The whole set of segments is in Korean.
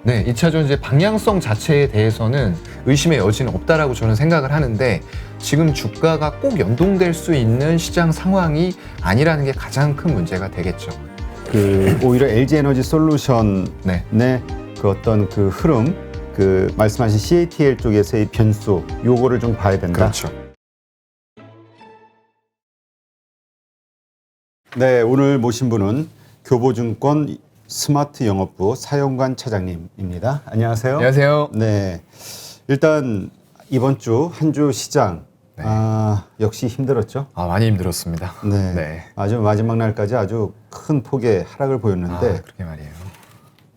네, 2차 전지의 방향성 자체에 대해서는 의심의 여지는 없다라고 저는 생각을 하는데 지금 주가가 꼭 연동될 수 있는 시장 상황이 아니라는 게 가장 큰 문제가 되겠죠. 오히려 LG에너지 솔루션의 네. 그 어떤 그 흐름, 그 말씀하신 CATL 쪽에서의 변수, 요거를 좀 봐야 된다. 그렇죠. 네, 오늘 모신 분은 교보증권 스마트 영업부 사용관 차장님입니다. 안녕하세요. 안녕하세요. 네, 일단 이번 주 한 주 시장 네. 역시 힘들었죠. 많이 힘들었습니다. 네, 네. 아주 마지막 날까지 아주 큰 폭의 하락을 보였는데 그렇게 말이에요.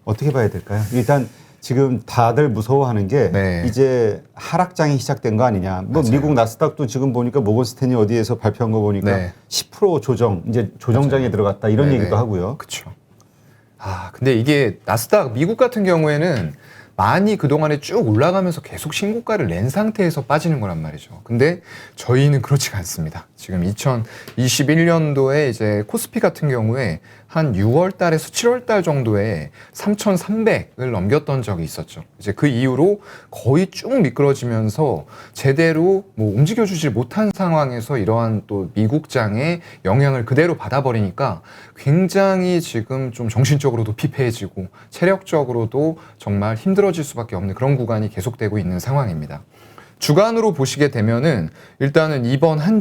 어떻게 봐야 될까요? 일단 지금 다들 무서워하는 게 네. 이제 하락장이 시작된 거 아니냐. 뭐 맞아요. 미국 나스닥도 지금 보니까 모건 스탠리 어디에서 발표한 거 보니까 네. 10% 조정, 이제 조정장에 들어갔다 이런 네네. 얘기도 하고요. 그렇죠. 근데 이게 나스닥 미국 같은 경우에는 많이 그동안에 쭉 올라가면서 계속 신고가를 낸 상태에서 빠지는 거란 말이죠. 근데 저희는 그렇지가 않습니다. 지금 2021년도에 이제 코스피 같은 경우에 한 6월 달에서 7월 달 정도에 3,300을 넘겼던 적이 있었죠. 이제 그 이후로 거의 쭉 미끄러지면서 제대로 뭐 움직여주질 못한 상황에서 이러한 또 미국장의 영향을 그대로 받아버리니까 굉장히 지금 좀 정신적으로도 피폐해지고 체력적으로도 정말 힘들어질 수밖에 없는 그런 구간이 계속되고 있는 상황입니다. 주간으로 보시게 되면은 일단은 이번 한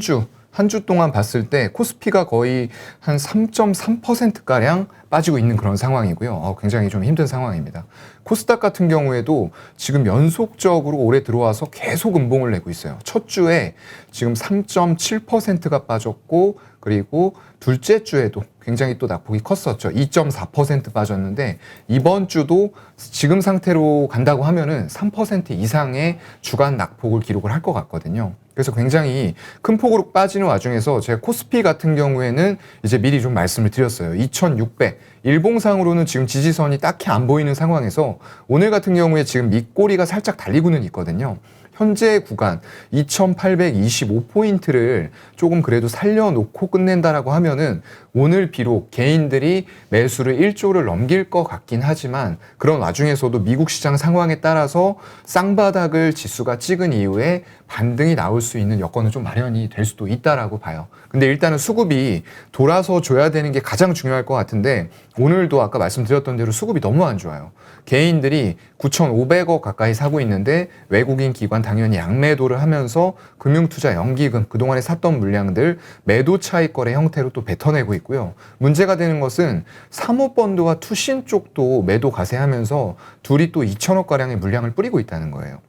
주 동안 봤을 때 코스피가 거의 한 3.3%가량 빠지고 있는 그런 상황이고요. 굉장히 좀 힘든 상황입니다. 코스닥 같은 경우에도 지금 연속적으로 올해 들어와서 계속 음봉을 내고 있어요. 첫 주에 지금 3.7%가 빠졌고 그리고 둘째 주에도 굉장히 또 낙폭이 컸었죠. 2.4% 빠졌는데 이번 주도 지금 상태로 간다고 하면은 3% 이상의 주간 낙폭을 기록을 할 것 같거든요. 그래서 굉장히 큰 폭으로 빠지는 와중에서 제가 코스피 같은 경우에는 이제 미리 좀 말씀을 드렸어요. 2600 일봉상으로는 지금 지지선이 딱히 안 보이는 상황에서 오늘 같은 경우에 지금 밑꼬리가 살짝 달리고는 있거든요. 현재 구간 2825포인트를 조금 그래도 살려놓고 끝낸다라고 하면은 오늘 비록 개인들이 매수를 1조를 넘길 것 같긴 하지만 그런 와중에서도 미국 시장 상황에 따라서 쌍바닥을 지수가 찍은 이후에 반등이 나올 수 있는 여건은 좀 마련이 될 수도 있다라고 봐요. 근데 일단은 수급이 돌아서 줘야 되는 게 가장 중요할 것 같은데 오늘도 아까 말씀드렸던 대로 수급이 너무 안 좋아요. 개인들이 9,500억 가까이 사고 있는데 외국인 기관 당연히 양매도를 하면서 금융투자 연기금 그동안에 샀던 물량들 매도 차익 거래 형태로 또 뱉어내고 있고요. 문제가 되는 것은 사모펀드와 투신 쪽도 매도 가세하면서 둘이 또 2천억 가량의 물량을 뿌리고 있다는 거예요.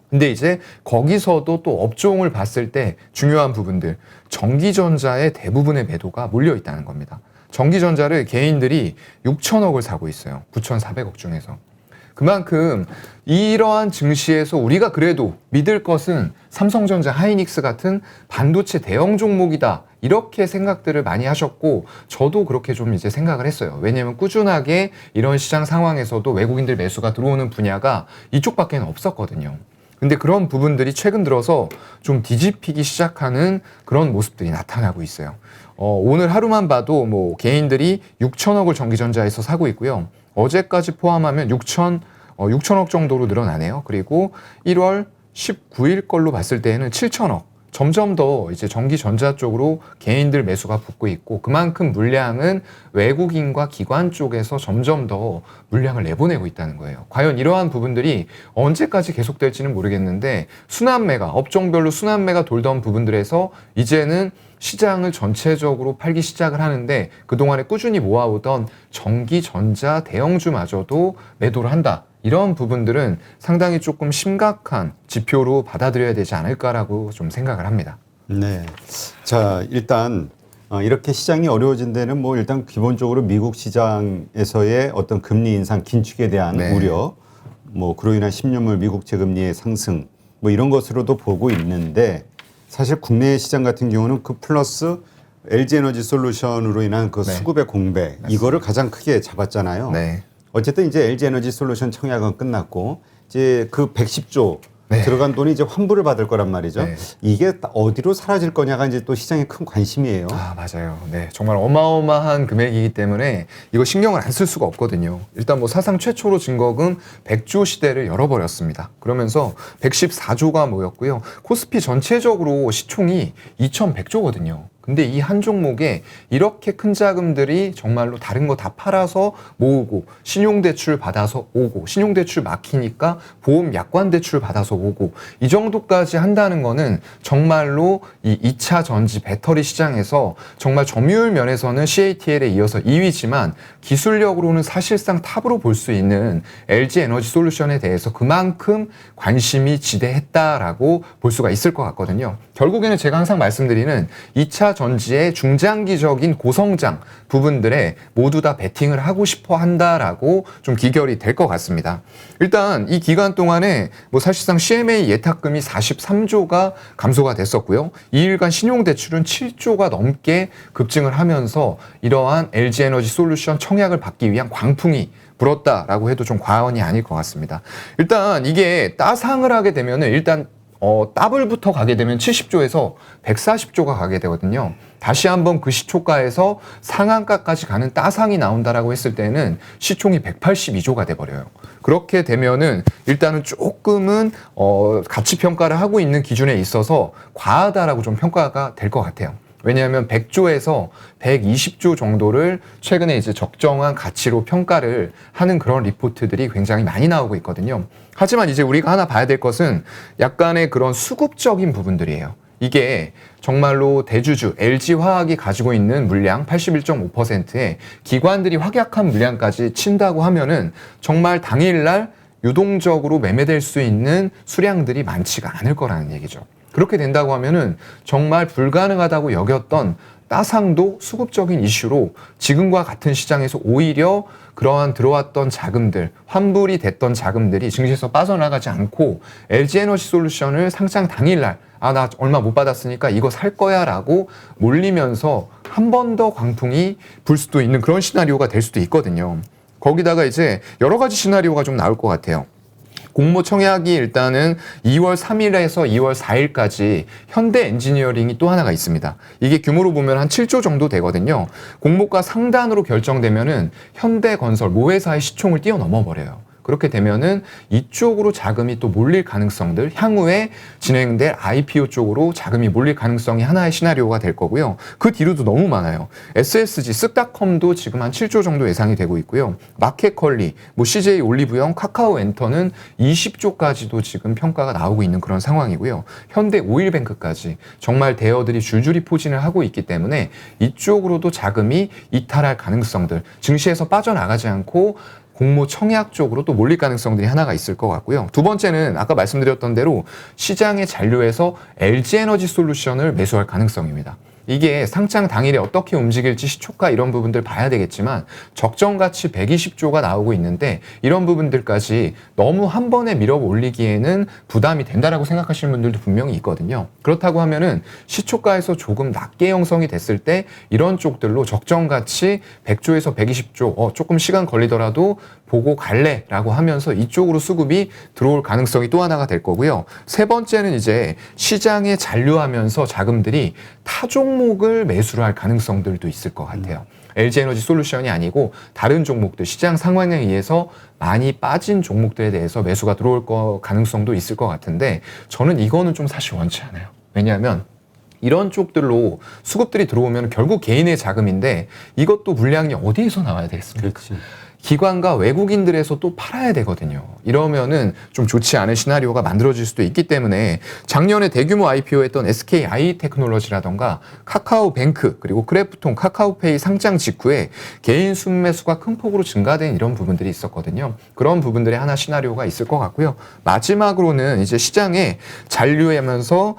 근데 이제 거기서도 또 업종을 봤을 때 중요한 부분들 전기전자의 대부분의 매도가 몰려 있다는 겁니다. 전기전자를 개인들이 6천억을 사고 있어요. 9,400억 중에서. 그만큼 이러한 증시에서 우리가 그래도 믿을 것은 삼성전자, 하이닉스 같은 반도체 대형 종목이다. 이렇게 생각들을 많이 하셨고 저도 그렇게 좀 이제 생각을 했어요. 왜냐하면 꾸준하게 이런 시장 상황에서도 외국인들 매수가 들어오는 분야가 이쪽밖에는 없었거든요. 근데 그런 부분들이 최근 들어서 좀 뒤집히기 시작하는 그런 모습들이 나타나고 있어요. 오늘 하루만 봐도 뭐 개인들이 6천억을 전기전자에서 사고 있고요. 어제까지 포함하면 6천억 정도로 늘어나네요. 그리고 1월 19일 걸로 봤을 때에는 7천억. 점점 더 이제 전기전자 쪽으로 개인들 매수가 붙고 있고 그만큼 물량은 외국인과 기관 쪽에서 점점 더 물량을 내보내고 있다는 거예요. 과연 이러한 부분들이 언제까지 계속될지는 모르겠는데 순환매가 업종별로 순환매가 돌던 부분들에서 이제는 시장을 전체적으로 팔기 시작을 하는데 그동안에 꾸준히 모아오던 전기전자 대형주마저도 매도를 한다. 이런 부분들은 상당히 조금 심각한 지표로 받아들여야 되지 않을까라고 좀 생각을 합니다. 네. 자, 일단 이렇게 시장이 어려워진 데는 뭐 일단 기본적으로 미국 시장에서의 어떤 금리 인상 긴축에 대한 네. 우려, 뭐 그로 인한 10년물 미국 채금리의 상승, 뭐 이런 것으로도 보고 있는데 사실 국내 시장 같은 경우는 그 플러스 LG에너지 솔루션으로 인한 그 네. 수급의 공백 이거를 가장 크게 잡았잖아요. 네. 어쨌든 이제 LG에너지 솔루션 청약은 끝났고 이제 그 110조 네. 들어간 돈이 이제 환불을 받을 거란 말이죠. 네. 이게 어디로 사라질 거냐가 이제 또 시장의 큰 관심이에요. 아, 맞아요. 네. 정말 어마어마한 금액이기 때문에 이거 신경을 안 쓸 수가 없거든요. 일단 뭐 사상 최초로 증거금 100조 시대를 열어버렸습니다. 그러면서 114조가 모였고요. 코스피 전체적으로 시총이 2100조거든요. 근데 이 한 종목에 이렇게 큰 자금들이 정말로 다른 거 다 팔아서 모으고 신용대출 받아서 오고 신용대출 막히니까 보험 약관대출 받아서 오고 이 정도까지 한다는 거는 정말로 이 2차 전지 배터리 시장에서 정말 점유율 면에서는 CATL에 이어서 2위지만 기술력으로는 사실상 탑으로 볼 수 있는 LG 에너지 솔루션에 대해서 그만큼 관심이 지대했다라고 볼 수가 있을 것 같거든요. 결국에는 제가 항상 말씀드리는 2차 전지의 중장기적인 고성장 부분들에 모두 다 베팅을 하고 싶어 한다라고 좀 기결이 될 것 같습니다. 일단 이 기간 동안에 뭐 사실상 CMA 예탁금이 43조가 감소가 됐었고요. 2일간 신용대출은 7조가 넘게 급증을 하면서 이러한 LG에너지 솔루션 청약을 받기 위한 광풍이 불었다라고 해도 좀 과언이 아닐 것 같습니다. 일단 이게 따상을 하게 되면은 일단 더블부터 가게 되면 70조에서 140조가 가게 되거든요. 다시 한번 그 시초가에서 상한가까지 가는 따상이 나온다라고 했을 때는 시총이 182조가 돼버려요. 그렇게 되면은 일단은 조금은 가치 평가를 하고 있는 기준에 있어서 과하다라고 좀 평가가 될 것 같아요. 왜냐하면 100조에서 120조 정도를 최근에 이제 적정한 가치로 평가를 하는 그런 리포트들이 굉장히 많이 나오고 있거든요. 하지만 이제 우리가 하나 봐야 될 것은 약간의 그런 수급적인 부분들이에요. 이게 정말로 대주주 LG화학이 가지고 있는 물량 81.5%에 기관들이 확약한 물량까지 친다고 하면은 정말 당일날 유동적으로 매매될 수 있는 수량들이 많지가 않을 거라는 얘기죠. 그렇게 된다고 하면은 정말 불가능하다고 여겼던 따상도 수급적인 이슈로 지금과 같은 시장에서 오히려 그러한 들어왔던 자금들, 환불이 됐던 자금들이 증시에서 빠져나가지 않고 LG에너지 솔루션을 상장 당일날 나 얼마 못 받았으니까 이거 살 거야 라고 몰리면서 한 번 더 광풍이 불 수도 있는 그런 시나리오가 될 수도 있거든요. 거기다가 이제 여러 가지 시나리오가 좀 나올 것 같아요. 공모 청약이 일단은 2월 3일에서 2월 4일까지 현대 엔지니어링이 또 하나가 있습니다. 이게 규모로 보면 한 7조 정도 되거든요. 공모가 상단으로 결정되면은 현대건설 모회사의 시총을 뛰어넘어 버려요. 그렇게 되면은 이쪽으로 자금이 또 몰릴 가능성들, 향후에 진행될 IPO 쪽으로 자금이 몰릴 가능성이 하나의 시나리오가 될 거고요. 그 뒤로도 너무 많아요. SSG, 쓱닷컴도 지금 한 7조 정도 예상이 되고 있고요. 마켓컬리, 뭐 CJ 올리브영, 카카오엔터는 20조까지도 지금 평가가 나오고 있는 그런 상황이고요. 현대 오일뱅크까지 정말 대여들이 줄줄이 포진을 하고 있기 때문에 이쪽으로도 자금이 이탈할 가능성들, 증시에서 빠져나가지 않고 공모 청약 쪽으로 또 몰릴 가능성들이 하나가 있을 것 같고요. 두 번째는 아까 말씀드렸던 대로 시장의 잔류에서 LG에너지 솔루션을 매수할 가능성입니다. 이게 상장 당일에 어떻게 움직일지 시초가 이런 부분들 봐야 되겠지만 적정 가치 120조가 나오고 있는데 이런 부분들까지 너무 한 번에 밀어 올리기에는 부담이 된다라고 생각하시는 분들도 분명히 있거든요. 그렇다고 하면은 시초가에서 조금 낮게 형성이 됐을 때 이런 쪽들로 적정 가치 100조에서 120조 조금 시간 걸리더라도 보고 갈래라고 하면서 이쪽으로 수급이 들어올 가능성이 또 하나가 될 거고요. 세 번째는 이제 시장에 잔류하면서 자금들이 타 종목을 매수를 할 가능성들도 있을 것 같아요. LG에너지 솔루션이 아니고 다른 종목들, 시장 상황에 의해서 많이 빠진 종목들에 대해서 매수가 들어올 가능성도 있을 것 같은데 저는 이거는 좀 사실 원치 않아요. 왜냐하면 이런 쪽들로 수급들이 들어오면 결국 개인의 자금인데 이것도 물량이 어디에서 나와야 되겠습니까? 그렇지. 기관과 외국인들에서 또 팔아야 되거든요. 이러면은 좀 좋지 않은 시나리오가 만들어질 수도 있기 때문에 작년에 대규모 IPO했던 SKI 테크놀로지라던가 카카오뱅크 그리고 크래프톤, 카카오페이 상장 직후에 개인 순매수가 큰 폭으로 증가된 이런 부분들이 있었거든요. 그런 부분들의 하나 시나리오가 있을 것 같고요. 마지막으로는 이제 시장에 잔류하면서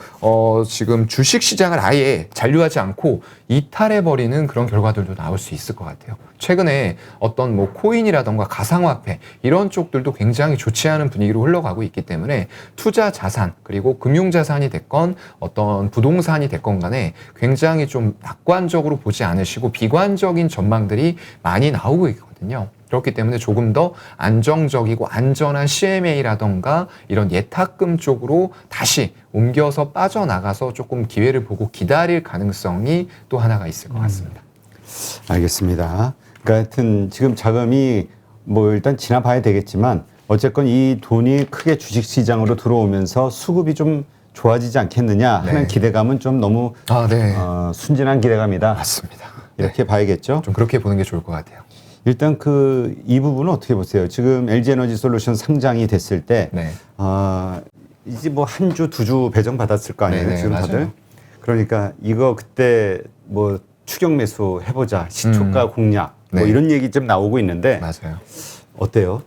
지금 주식 시장을 아예 잔류하지 않고 이탈해버리는 그런 결과들도 나올 수 있을 것 같아요. 최근에 어떤 뭐 코인이라던가 가상화폐 이런 쪽들도 굉장히 좋지 않은 분위기로 흘러가고 있기 때문에 투자 자산 그리고 금융 자산이 됐건 어떤 부동산이 됐건 간에 굉장히 좀 낙관적으로 보지 않으시고 비관적인 전망들이 많이 나오고 있거든요. 그렇기 때문에 조금 더 안정적이고 안전한 CMA라던가 이런 예탁금 쪽으로 다시 옮겨서 빠져나가서 조금 기회를 보고 기다릴 가능성이 또 하나가 있을 것 같습니다. 알겠습니다. 그러니까 하여튼 지금 자금이 뭐 일단 지나봐야 되겠지만 어쨌건 이 돈이 크게 주식시장으로 들어오면서 수급이 좀 좋아지지 않겠느냐 하는 네. 기대감은 좀 너무 네. 순진한 기대감이다. 맞습니다. 이렇게 봐야겠죠. 좀 그렇게 보는 게 좋을 것 같아요. 일단 이 부분은 어떻게 보세요? 지금 LG에너지솔루션 상장이 됐을 때 네. 이제 뭐 한 주, 두 주 배정 받았을 거 아니에요, 네네, 지금 다들. 맞아요. 그러니까 이거 그때 뭐 추격 매수 해보자, 시초가 공략 뭐 네. 이런 얘기 좀 나오고 있는데 맞아요. 어때요?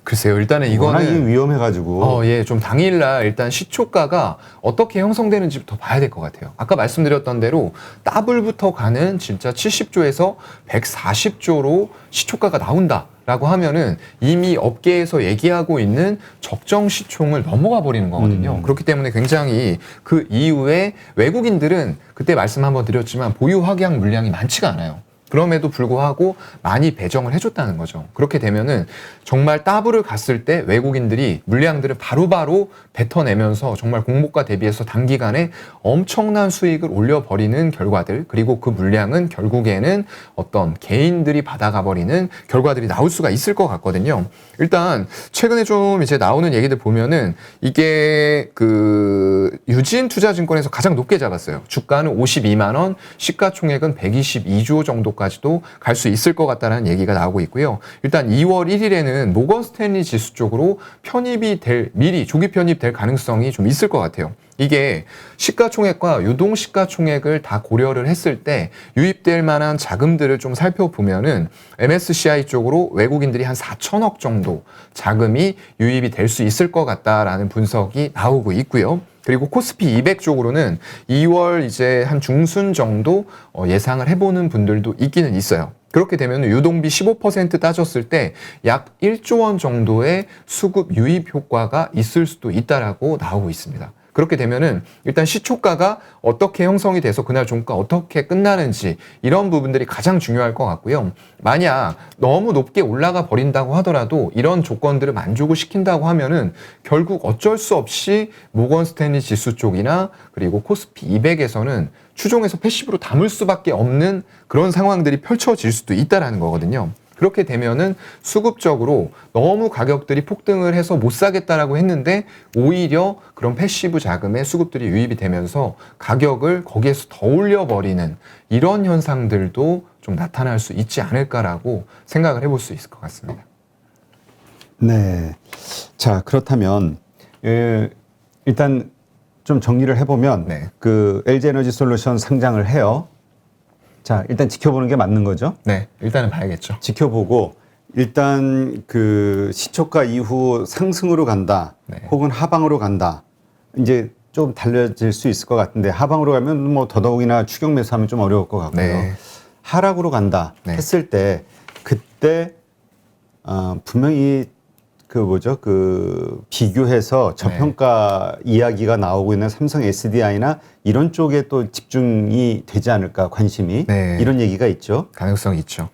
글쎄요. 일단은 워낙 이게 이거는 위험해가지고. 좀 당일날 일단 시초가가 어떻게 형성되는지부터 봐야 될 것 같아요. 아까 말씀드렸던 대로 더블부터 가는 진짜 70조에서 140조로 시초가가 나온다라고 하면은 이미 업계에서 얘기하고 있는 적정 시총을 넘어가 버리는 거거든요. 그렇기 때문에 굉장히 그 이후에 외국인들은 그때 말씀 한번 드렸지만 보유 확약 물량이 많지가 않아요. 그럼에도 불구하고 많이 배정을 해줬다는 거죠. 그렇게 되면은 정말 더블을 갔을 때 외국인들이 물량들을 바로바로 뱉어내면서 정말 공모가 대비해서 단기간에 엄청난 수익을 올려버리는 결과들, 그리고 그 물량은 결국에는 어떤 개인들이 받아가 버리는 결과들이 나올 수가 있을 것 같거든요. 일단 최근에 좀 이제 나오는 얘기들 보면은 이게 그 유진투자증권에서 가장 높게 잡았어요. 주가는 52만 원, 시가총액은 122조 정도까지도 갈 수 있을 것 같다는 얘기가 나오고 있고요. 일단 2월 1일에는 모건 스탠리 지수 쪽으로 미리 조기 편입될 가능성이 좀 있을 것 같아요. 이게 시가총액과 유동 시가총액을 다 고려를 했을 때 유입될 만한 자금들을 좀 살펴보면은 MSCI 쪽으로 외국인들이 한 4천억 정도 자금이 유입이 될 수 있을 것 같다라는 분석이 나오고 있고요. 그리고 코스피 200 쪽으로는 2월 이제 한 중순 정도 예상을 해보는 분들도 있기는 있어요. 그렇게 되면 유동비 15% 따졌을 때 약 1조 원 정도의 수급 유입 효과가 있을 수도 있다라고 나오고 있습니다. 그렇게 되면은 일단 시초가가 어떻게 형성이 돼서 그날 종가 어떻게 끝나는지 이런 부분들이 가장 중요할 것 같고요. 만약 너무 높게 올라가 버린다고 하더라도 이런 조건들을 만족을 시킨다고 하면은 결국 어쩔 수 없이 모건 스탠리 지수 쪽이나 그리고 코스피 200에서는 추종해서 패시브로 담을 수밖에 없는 그런 상황들이 펼쳐질 수도 있다라는 거거든요. 그렇게 되면은 수급적으로 너무 가격들이 폭등을 해서 못 사겠다라고 했는데 오히려 그런 패시브 자금의 수급들이 유입이 되면서 가격을 거기에서 더 올려버리는 이런 현상들도 좀 나타날 수 있지 않을까라고 생각을 해볼 수 있을 것 같습니다. 네. 자, 그렇다면 일단 좀 정리를 해보면 네. 그 LG에너지솔루션 상장을 해요. 자, 일단 지켜보는 게 맞는 거죠? 네, 일단은 봐야겠죠. 지켜보고 일단 그 시초가 이후 상승으로 간다, 네. 혹은 하방으로 간다. 이제 좀 달라질 수 있을 것 같은데 하방으로 가면 뭐 더더욱이나 추격 매수하면 좀 어려울 것 같고요. 네. 하락으로 간다 네. 했을 때 그때 분명히 그 비교해서 저평가 이야기가 나오고 있는 삼성 SDI나 이런 쪽에 또 집중이 되지 않을까, 관심이. 네. 이런 얘기가 있죠. 가능성이 있죠.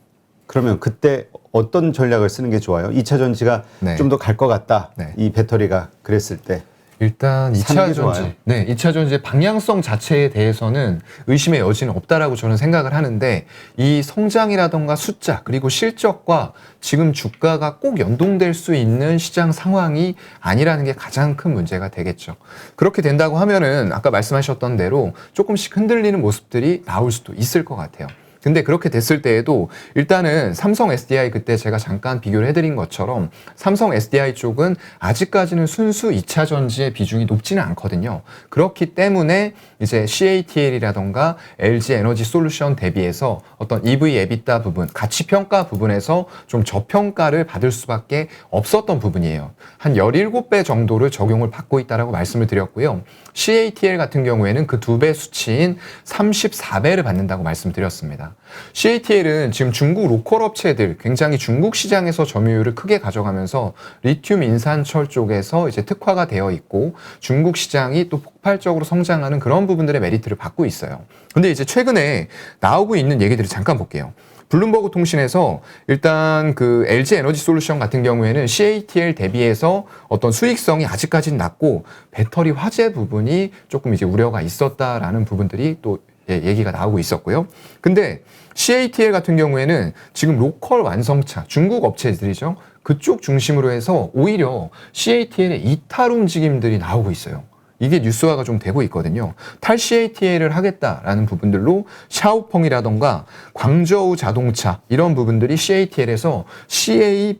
그러면 그때 어떤 전략을 쓰는 게 좋아요? 2차 전지가 네. 좀 더 갈 것 같다. 네. 이 배터리가 그랬을 때. 일단 사는 2차 게 전지, 좋아요. 네, 2차 전지의 방향성 자체에 대해서는 의심의 여지는 없다라고 저는 생각을 하는데 이 성장이라던가 숫자 그리고 실적과 지금 주가가 꼭 연동될 수 있는 시장 상황이 아니라는 게 가장 큰 문제가 되겠죠. 그렇게 된다고 하면은 아까 말씀하셨던 대로 조금씩 흔들리는 모습들이 나올 수도 있을 것 같아요. 근데 그렇게 됐을 때에도 일단은 삼성 SDI 그때 제가 잠깐 비교를 해드린 것처럼 삼성 SDI 쪽은 아직까지는 순수 2차 전지의 비중이 높지는 않거든요. 그렇기 때문에 이제 CATL이라던가 LG 에너지 솔루션 대비해서 어떤 EV EBITDA 부분, 가치 평가 부분에서 좀 저평가를 받을 수밖에 없었던 부분이에요. 한 17배 정도를 적용을 받고 있다라고 말씀을 드렸고요. CATL 같은 경우에는 그 2배 수치인 34배를 받는다고 말씀드렸습니다. CATL은 지금 중국 로컬 업체들 굉장히 중국 시장에서 점유율을 크게 가져가면서 리튬 인산철 쪽에서 이제 특화가 되어 있고 중국 시장이 또 폭발적으로 성장하는 그런 부분들의 메리트를 받고 있어요. 근데 이제 최근에 나오고 있는 얘기들을 잠깐 볼게요. 블룸버그 통신에서 일단 그 LG 에너지 솔루션 같은 경우에는 CATL 대비해서 어떤 수익성이 아직까지는 낮고 배터리 화재 부분이 조금 이제 우려가 있었다라는 부분들이 또 얘기가 나오고 있었고요. 근데 CATL 같은 경우에는 지금 로컬 완성차, 중국 업체들이죠. 그쪽 중심으로 해서 오히려 CATL의 이탈 움직임들이 나오고 있어요. 이게 뉴스화가 좀 되고 있거든요. 탈 CATL을 하겠다라는 부분들로 샤오펑이라던가 광저우 자동차 이런 부분들이 CATL에서 CALB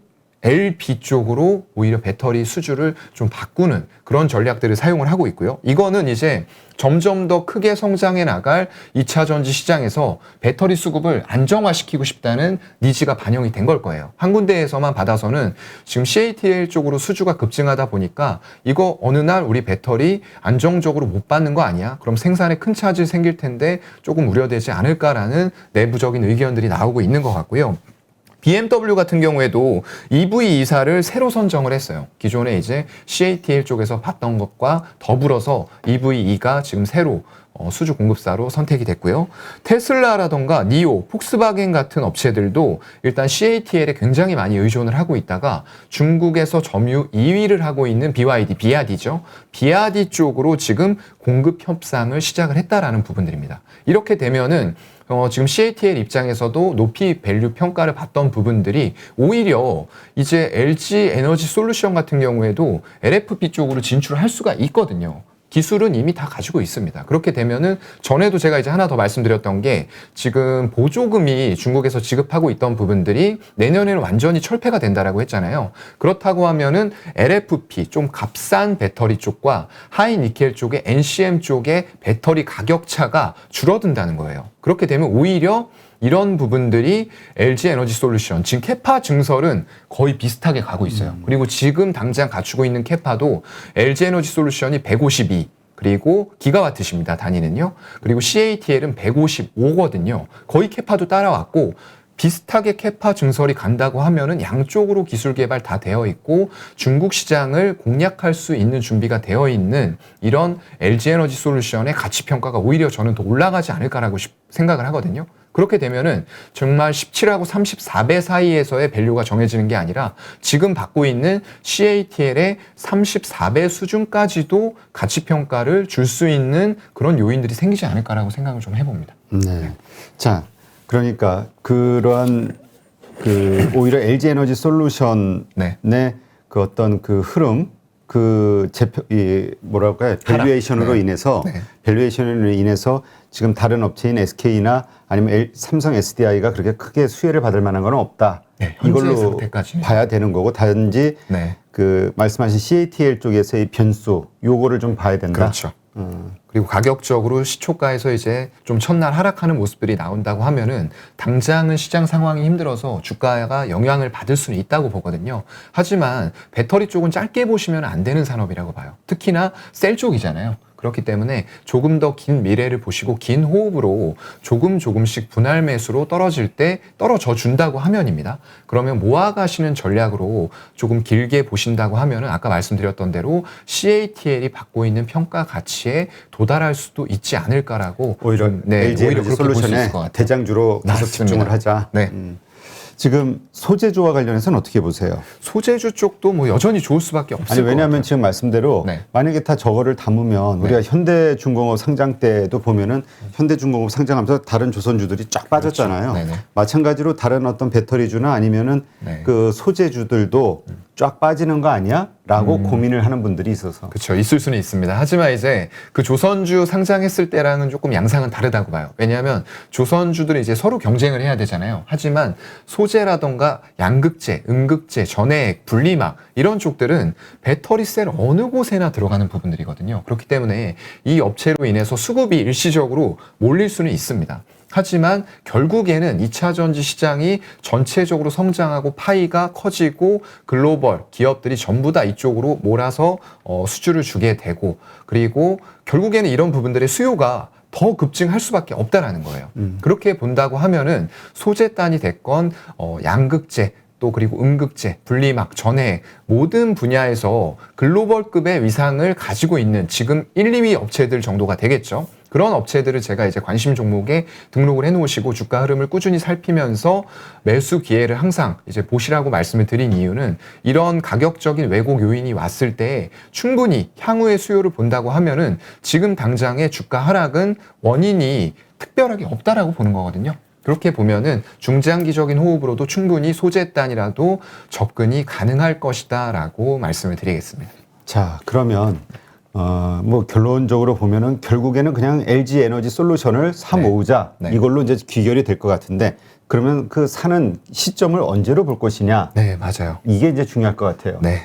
쪽으로 오히려 배터리 수주를 좀 바꾸는 그런 전략들을 사용을 하고 있고요. 이거는 이제 점점 더 크게 성장해 나갈 2차 전지 시장에서 배터리 수급을 안정화시키고 싶다는 니즈가 반영이 된 걸 거예요. 한 군데에서만 받아서는 지금 CATL 쪽으로 수주가 급증하다 보니까 이거 어느 날 우리 배터리 안정적으로 못 받는 거 아니야? 그럼 생산에 큰 차질이 생길 텐데 조금 우려되지 않을까라는 내부적인 의견들이 나오고 있는 것 같고요. BMW 같은 경우에도 EV 이사를 새로 선정을 했어요. 기존에 이제 CATL 쪽에서 봤던 것과 더불어서 EV2가 지금 새로 수주 공급사로 선택이 됐고요. 테슬라라던가 니오, 폭스바겐 같은 업체들도 일단 CATL에 굉장히 많이 의존을 하고 있다가 중국에서 점유 2위를 하고 있는 BYD, 비아디죠. 비아디 쪽으로 지금 공급 협상을 시작을 했다라는 부분들입니다. 이렇게 되면은 지금 CATL 입장에서도 높이 밸류 평가를 받던 부분들이 오히려 이제 LG 에너지 솔루션 같은 경우에도 LFP 쪽으로 진출할 수가 있거든요. 기술은 이미 다 가지고 있습니다. 그렇게 되면은 전에도 제가 이제 하나 더 말씀드렸던 게 지금 보조금이 중국에서 지급하고 있던 부분들이 내년에는 완전히 철폐가 된다라고 했잖아요. 그렇다고 하면은 LFP 좀 값싼 배터리 쪽과 하이 니켈 쪽의 NCM 쪽의 배터리 가격 차가 줄어든다는 거예요. 그렇게 되면 오히려 이런 부분들이 LG 에너지 솔루션, 지금 캐파 증설은 거의 비슷하게 가고 있어요. 그리고 지금 당장 갖추고 있는 캐파도 LG 에너지 솔루션이 152, 그리고 기가와트십니다, 단위는요. 그리고 CATL은 155거든요. 거의 캐파도 따라왔고, 비슷하게 캐파 증설이 간다고 하면은 양쪽으로 기술 개발 다 되어 있고 중국 시장을 공략할 수 있는 준비가 되어 있는 이런 LG 에너지 솔루션의 가치 평가가 오히려 저는 더 올라가지 않을까라고 생각을 하거든요. 그렇게 되면은 정말 17하고 34배 사이에서의 밸류가 정해지는 게 아니라 지금 받고 있는 CATL의 34배 수준까지도 가치 평가를 줄 수 있는 그런 요인들이 생기지 않을까라고 생각을 좀 해봅니다. 네. 자, 그러니까 그러한 오히려 LG 에너지 솔루션의 그 어떤 그 흐름, 뭐랄까요, 밸류에이션으로 인해서 밸류에이션으로 인해서 지금 다른 업체인 SK나 아니면 삼성 SDI가 그렇게 크게 수혜를 받을 만한 건 없다. 이걸로 상태까지는 봐야 되는 거고 단지 그 말씀하신 CATL 쪽에서의 변수 요거를 좀 봐야 된다. 그렇죠. 그리고 가격적으로 시초가에서 이제 좀 첫날 하락하는 모습들이 나온다고 하면은 당장은 시장 상황이 힘들어서 주가가 영향을 받을 수는 있다고 보거든요. 하지만 배터리 쪽은 짧게 보시면 안 되는 산업이라고 봐요. 특히나 셀 쪽이잖아요. 그렇기 때문에 조금 더 긴 미래를 보시고 긴 호흡으로 조금씩 분할 매수로 떨어져 준다고 하면입니다. 그러면 모아가시는 전략으로 조금 길게 보신다고 하면은 아까 말씀드렸던 대로 CATL이 받고 있는 평가 가치에 도달할 수도 있지 않을까라고 오히려 LG 오히려 그렇게 볼 수 있을 솔루션의 것 같아요. 대장주로 계속 집중을 하자. 지금 소재주와 관련해서는 어떻게 보세요? 소재주 쪽도 뭐 여전히 좋을 수밖에 없을 것 같아요. 왜냐하면 지금 말씀대로 만약에 다 저거를 담으면 우리가 현대중공업 상장 때도 보면은 현대중공업 상장하면서 다른 조선주들이 쫙 빠졌잖아요. 마찬가지로 다른 어떤 배터리주나 아니면은 그 소재주들도 쫙 빠지는 거 아니야? 라고 고민을 하는 분들이 있어서. 그렇죠. 있을 수는 있습니다. 하지만 이제 그 조선주 상장했을 때랑은 조금 양상은 다르다고 봐요. 왜냐하면 조선주들이 이제 서로 경쟁을 해야 되잖아요. 하지만 소재라던가 양극재, 음극재, 전해액, 분리막 이런 쪽들은 배터리 셀 어느 곳에나 들어가는 부분들이거든요. 그렇기 때문에 이 업체로 인해서 수급이 일시적으로 몰릴 수는 있습니다. 하지만 결국에는 2차 전지 시장이 전체적으로 성장하고 파이가 커지고 글로벌 기업들이 전부 다 이쪽으로 몰아서 수주를 주게 되고 그리고 결국에는 이런 부분들의 수요가 더 급증할 수밖에 없다라는 거예요. 그렇게 본다고 하면은 소재단이 됐건 양극재 또 그리고 음극재, 분리막, 전해 모든 분야에서 글로벌급의 위상을 가지고 있는 지금 1, 2위 업체들 정도가 되겠죠. 그런 업체들을 제가 이제 관심 종목에 등록을 해놓으시고 주가 흐름을 꾸준히 살피면서 매수 기회를 항상 이제 보시라고 말씀을 드린 이유는 이런 가격적인 왜곡 요인이 왔을 때 충분히 향후의 수요를 본다고 하면은 지금 당장의 주가 하락은 원인이 특별하게 없다라고 보는 거거든요. 그렇게 보면은 중장기적인 호흡으로도 충분히 소재단이라도 접근이 가능할 것이다라고 말씀을 드리겠습니다. 자, 그러면 뭐 결론적으로 보면은 결국에는 그냥 LG 에너지 솔루션을 사 네. 모으자 네. 이걸로 이제 귀결이 될 것 같은데 그러면 그 사는 시점을 언제로 볼 것이냐 네, 맞아요. 이게 이제 중요할 것 같아요. 네.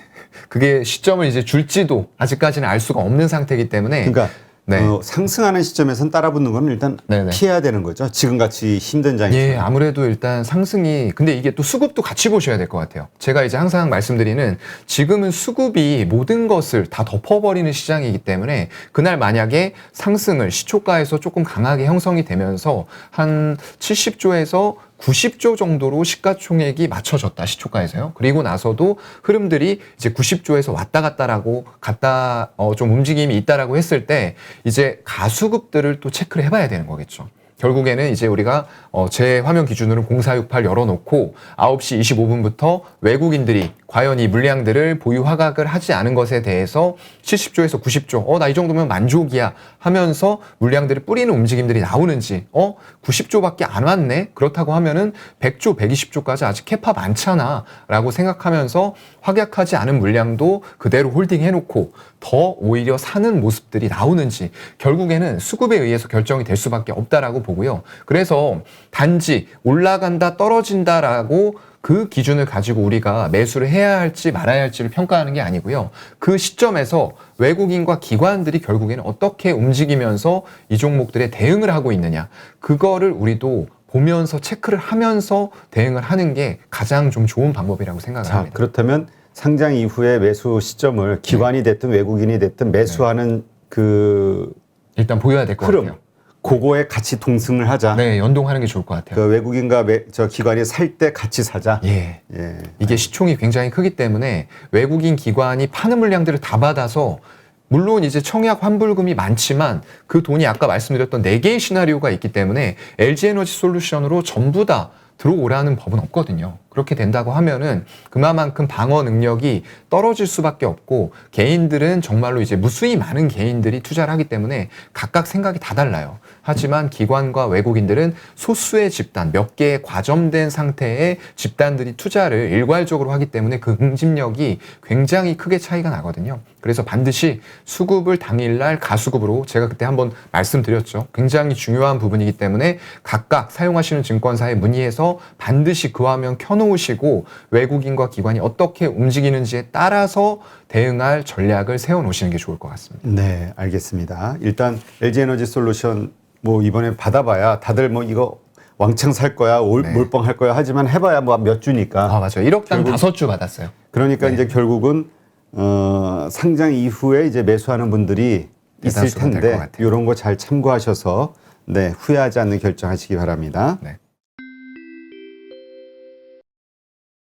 그게 시점을 이제 줄지도 아직까지는 알 수가 없는 상태이기 때문에 그러니까 네. 상승하는 시점에선 따라붙는 건 일단 네네. 피해야 되는 거죠. 지금같이 힘든 장에서. 예, 아무래도 일단 상승이 근데 이게 또 수급도 같이 보셔야 될 것 같아요. 제가 이제 항상 말씀드리는 지금은 수급이 모든 것을 다 덮어버리는 시장이기 때문에 그날 만약에 상승을 시초가에서 조금 강하게 형성이 되면서 한 70조에서 90조 정도로 시가총액이 맞춰졌다 시초가에서요. 그리고 나서도 흐름들이 이제 90조에서 왔다 갔다라고 좀 움직임이 있다라고 했을 때 이제 가수급들을 또 체크를 해봐야 되는 거겠죠. 결국에는 이제 우리가 제 화면 기준으로 0468 열어놓고 9시 25분부터 외국인들이 과연 이 물량들을 보유 화각을 하지 않은 것에 대해서 70조에서 90조, 나 이 정도면 만족이야 하면서 물량들을 뿌리는 움직임들이 나오는지, 90조밖에 안 왔네? 그렇다고 하면은 100조, 120조까지 아직 캐파 많잖아 라고 생각하면서 확약하지 않은 물량도 그대로 홀딩 해놓고 더 오히려 사는 모습들이 나오는지 결국에는 수급에 의해서 결정이 될 수밖에 없다라고 보고요. 그래서 단지 올라간다 떨어진다라고 그 기준을 가지고 우리가 매수를 해야 할지 말아야 할지를 평가하는 게 아니고요. 그 시점에서 외국인과 기관들이 결국에는 어떻게 움직이면서 이 종목들에 대응을 하고 있느냐. 그거를 우리도 보면서 체크를 하면서 대응을 하는 게 가장 좀 좋은 방법이라고 생각을 자, 합니다. 그렇다면 상장 이후에 매수 시점을 기관이 됐든 외국인이 됐든 매수하는 그 일단 보여야 될 것 흐름, 같아요. 그거에 같이 동승을 하자. 네, 연동하는 게 좋을 것 같아요. 그 외국인과 저 기관이 살 때 같이 사자. 예. 예. 이게 시총이 굉장히 크기 때문에 외국인 기관이 파는 물량들을 다 받아서 물론 이제 청약 환불금이 많지만 그 돈이 아까 말씀드렸던 4개의 시나리오가 있기 때문에 LG에너지 솔루션으로 전부 다 들어오라는 법은 없거든요. 그렇게 된다고 하면은 그만큼 방어 능력이 떨어질 수밖에 없고 개인들은 정말로 이제 무수히 많은 개인들이 투자를 하기 때문에 각각 생각이 다 달라요. 하지만 기관과 외국인들은 소수의 집단, 몇 개의 과점된 상태의 집단들이 투자를 일괄적으로 하기 때문에 그 응집력이 굉장히 크게 차이가 나거든요. 그래서 반드시 수급을 당일날 가수급으로 제가 그때 한번 말씀드렸죠. 굉장히 중요한 부분이기 때문에 각각 사용하시는 증권사에 문의해서 반드시 그 화면 켜놓으시고 외국인과 기관이 어떻게 움직이는지에 따라서 대응할 전략을 세워놓으시는 게 좋을 것 같습니다. 네, 알겠습니다. 일단 LG에너지 솔루션 뭐 이번에 받아봐야 다들 뭐 이거 왕창 살 거야, 네. 몰빵할 거야 하지만 해봐야 뭐 몇 주니까. 아, 맞아요. 1억당 5주 받았어요. 그러니까 네. 이제 결국은 상장 이후에 이제 매수하는 분들이 있을 대다수가 될것 텐데 같아요. 이런 거 잘 참고하셔서 네, 후회하지 않는 결정하시기 바랍니다. 네.